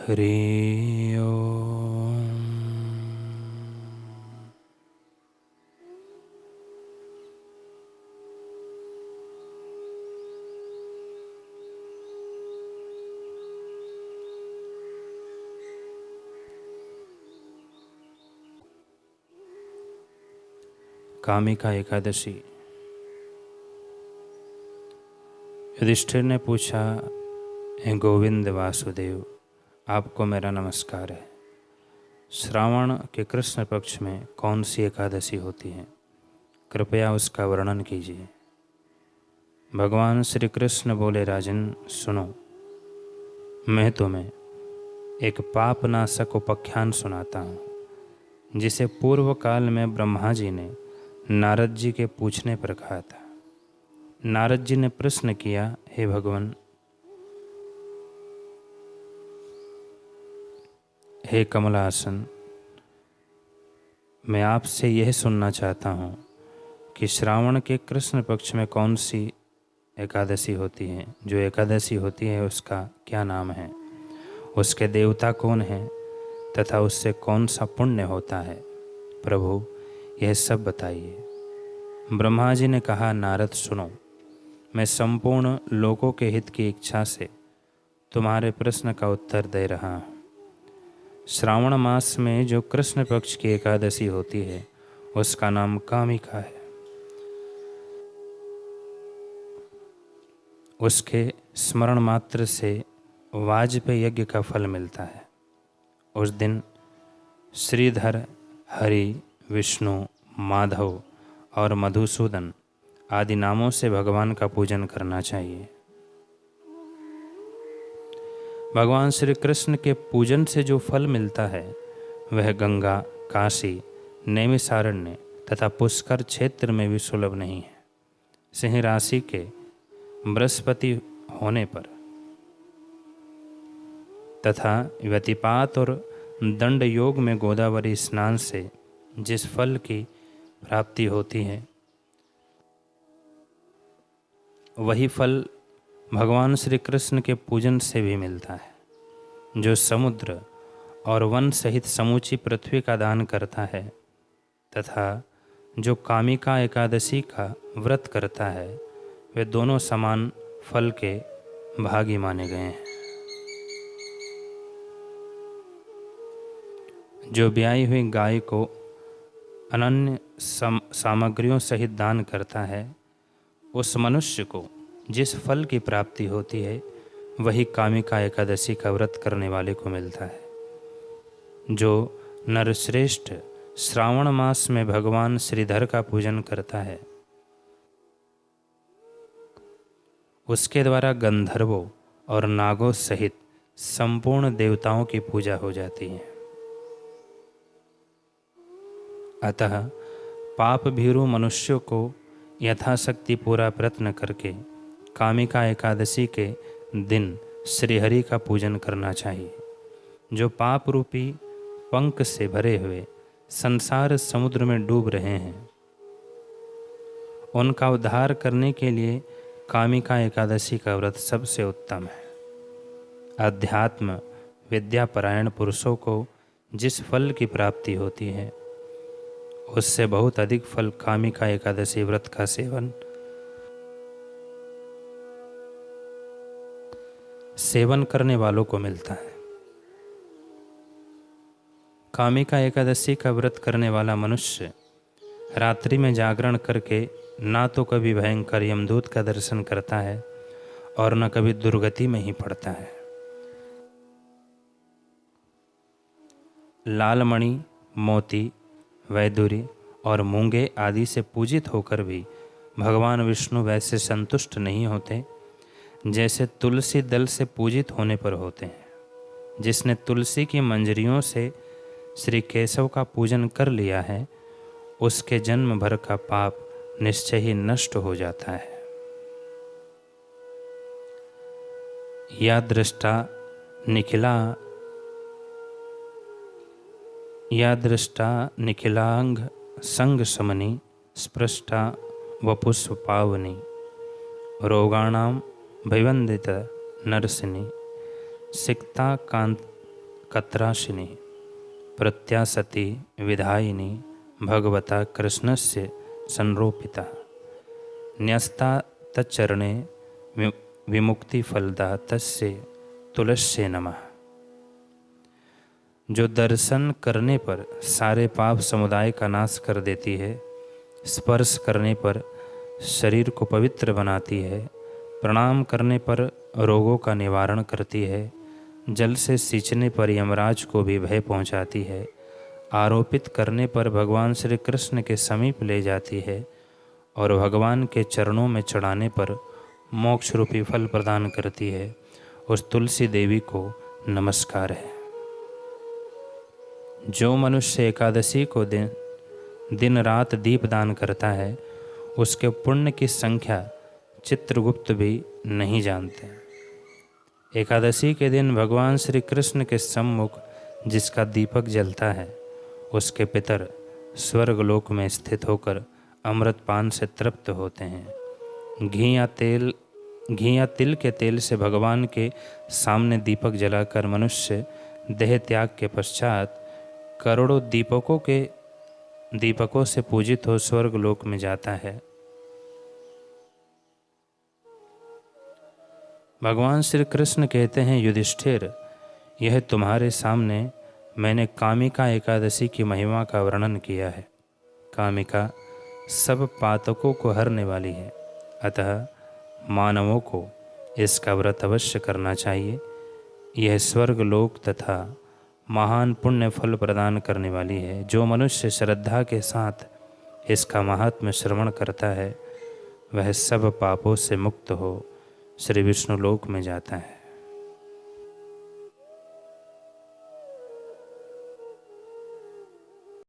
हरि ओम। कामिका एकादशी। युधिष्ठिर ने पूछा, हे गोविंद वासुदेव, आपको मेरा नमस्कार है। श्रावण के कृष्ण पक्ष में कौन सी एकादशी होती है? कृपया उसका वर्णन कीजिए। भगवान श्री कृष्ण बोले, राजन सुनो, मैं तुम्हें एक पापनाशक उपाख्यान सुनाता हूँ, जिसे पूर्व काल में ब्रह्मा जी ने नारद जी के पूछने पर कहा था। नारद जी ने प्रश्न किया, हे भगवान, हे कमलासन, मैं आपसे यह सुनना चाहता हूँ कि श्रावण के कृष्ण पक्ष में कौन सी एकादशी होती है। जो एकादशी होती है उसका क्या नाम है, उसके देवता कौन हैं तथा उससे कौन सा पुण्य होता है। प्रभु, यह सब बताइए। ब्रह्मा जी ने कहा, नारद सुनो, मैं संपूर्ण लोगों के हित की इच्छा से तुम्हारे प्रश्न का उत्तर दे रहा हूँ। श्रावण मास में जो कृष्ण पक्ष की एकादशी होती है उसका नाम कामिका है। उसके स्मरण मात्र से वाजपेय यज्ञ का फल मिलता है। उस दिन श्रीधर, हरि, विष्णु, माधव और मधुसूदन आदि नामों से भगवान का पूजन करना चाहिए। भगवान श्री कृष्ण के पूजन से जो फल मिलता है वह गंगा, काशी, नैमिषारण्य तथा पुष्कर क्षेत्र में भी सुलभ नहीं है। सिंह राशि के बृहस्पति होने पर तथा व्यतिपात और दंड योग में गोदावरी स्नान से जिस फल की प्राप्ति होती है वही फल भगवान श्री कृष्ण के पूजन से भी मिलता है। जो समुद्र और वन सहित समूची पृथ्वी का दान करता है तथा जो कामिका एकादशी का व्रत करता है वे दोनों समान फल के भागी माने गए हैं। जो ब्याई हुई गाय को अनन्य सामग्रियों सहित दान करता है उस मनुष्य को जिस फल की प्राप्ति होती है वही कामिका एकादशी का व्रत करने वाले को मिलता है। जो नरश्रेष्ठ श्रावण मास में भगवान श्रीधर का पूजन करता है उसके द्वारा गंधर्वों और नागों सहित संपूर्ण देवताओं की पूजा हो जाती है। अतः पाप भीरु मनुष्यों को यथाशक्ति पूरा प्रयत्न करके कामिका एकादशी के दिन श्रीहरि का पूजन करना चाहिए। जो पाप रूपी पंख से भरे हुए संसार समुद्र में डूब रहे हैं उनका उद्धार करने के लिए कामिका एकादशी का व्रत सबसे उत्तम है। अध्यात्म विद्यापरायण पुरुषों को जिस फल की प्राप्ति होती है उससे बहुत अधिक फल कामिका एकादशी व्रत का सेवन करने वालों को मिलता है। कामिका एकादशी का व्रत करने वाला मनुष्य रात्रि में जागरण करके ना तो कभी भयंकर यमदूत का दर्शन करता है और न कभी दुर्गति में ही पड़ता है। लालमणि, मोती, वैदुरी और मूंगे आदि से पूजित होकर भी भगवान विष्णु वैसे संतुष्ट नहीं होते जैसे तुलसी दल से पूजित होने पर होते हैं। जिसने तुलसी की मंजरियों से श्री केशव का पूजन कर लिया है उसके जन्म भर का पाप निश्चय ही नष्ट हो जाता है। या दृष्टा निखिलांग संग समनी स्पृष्टा वपुष्प पावनी रोगाणाम भयवंदित नरसिनी सिक्ता कत्राशिनी प्रत्यासति विधायिनी भगवता कृष्णस्य संरोपिता न्यस्ता तच्चरणे विमुक्ति फलदा तस्य तुलस्य नमः। जो दर्शन करने पर सारे पाप समुदाय का नाश कर देती है, स्पर्श करने पर शरीर को पवित्र बनाती है, प्रणाम करने पर रोगों का निवारण करती है, जल से सींचने पर यमराज को भी भय पहुंचाती है, आरोपित करने पर भगवान श्री कृष्ण के समीप ले जाती है और भगवान के चरणों में चढ़ाने पर मोक्ष रूपी फल प्रदान करती है, उस तुलसी देवी को नमस्कार है। जो मनुष्य एकादशी को दिन रात दीपदान करता है, उसके पुण्य की संख्या चित्रगुप्त भी नहीं जानते। एकादशी के दिन भगवान श्री कृष्ण के सम्मुख जिसका दीपक जलता है, उसके पितर स्वर्गलोक में स्थित होकर अमृतपान से तृप्त होते हैं। घी या तिल के तेल से भगवान के सामने दीपक जलाकर मनुष्य देह त्याग के पश्चात करोड़ों दीपकों से पूजित हो स्वर्ग लोक में जाता है। भगवान श्री कृष्ण कहते हैं, युधिष्ठिर, यह तुम्हारे सामने मैंने कामिका एकादशी की महिमा का वर्णन किया है। कामिका सब पातकों को हरने वाली है, अतः मानवों को इसका व्रत अवश्य करना चाहिए। यह स्वर्ग लोक तथा महान पुण्य फल प्रदान करने वाली है। जो मनुष्य श्रद्धा के साथ इसका महात्म्य श्रवण करता है, वह सब पापों से मुक्त हो श्री विष्णु लोक में जाता है।